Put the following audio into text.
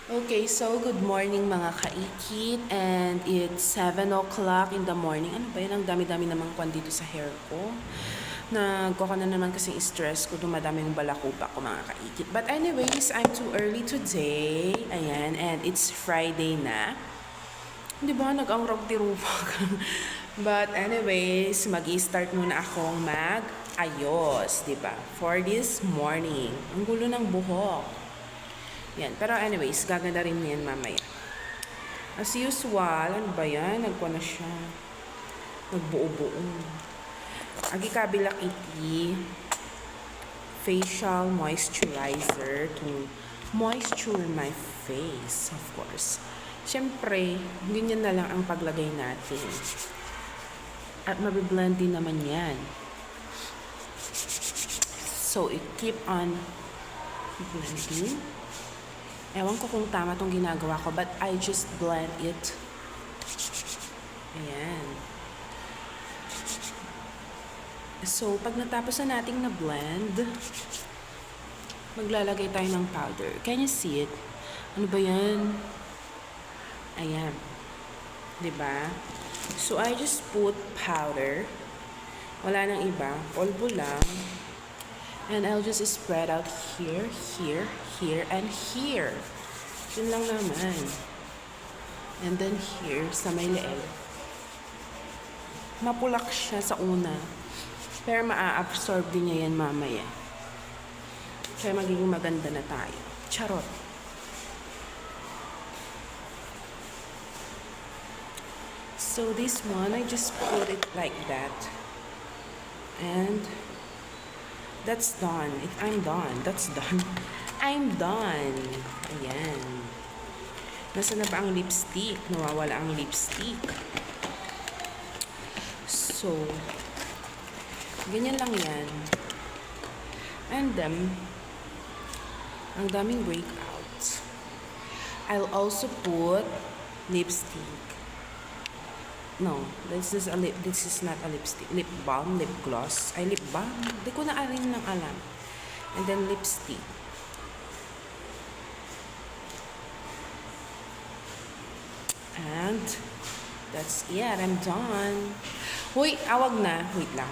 Okay, so good morning mga kaikit, and it's 7 o'clock in the morning. Ano ba yun? Ang dami-dami namang kwan dito sa hair ko. Nagkuha na naman kasi stress ko, dumadami yung balakupa ko mga kaikit. But anyways, I'm too early today. Ayan, and it's Friday na. Di ba? Nag-angrog tirupag. But anyways, mag-i-start muna akong mag-ayos, di ba? For this morning. Ang gulo ng buhok. Yan. Pero anyways, gaganda rin yan mamaya. As usual, ano ba yan? Nagkuha na siya. Nagbuo-buo. Agi kabilak iti facial moisturizer to moisture my face, of course. Siyempre, ganyan na lang ang paglagay natin. At mabiblend din naman yan. So, it keep on blending. Ewan ko kung tama tong ginagawa ko, but I just blend it. Ayan. So, pag natapos na nating na-blend, maglalagay tayo ng powder. Can you see it? Ano ba yan? Ayan. Diba? So, I just put powder. Wala nang iba. Polvo lang. And I'll just spread out here, here, here, and here. Yun lang naman. And then here, sa may leeg. Mapulak siya sa una. Pero maa-absorb din niya yan mamaya. Kaya magiging maganda na tayo. Charot. So this one, I just put it like that. And that's done. I'm done. That's done. I'm done. Ayan. Nasaan na ba ang lipstick? Nawawala ang lipstick. So, ganyan lang yan. And then, ang daming breakouts. I'll also put lipstick. No, this is not a lipstick. Lip balm, lip gloss. Ay, lip balm. Hindi ko na rin lang alam. And then lipstick. And that's it. I'm done. Huy, awag na. Wait lang.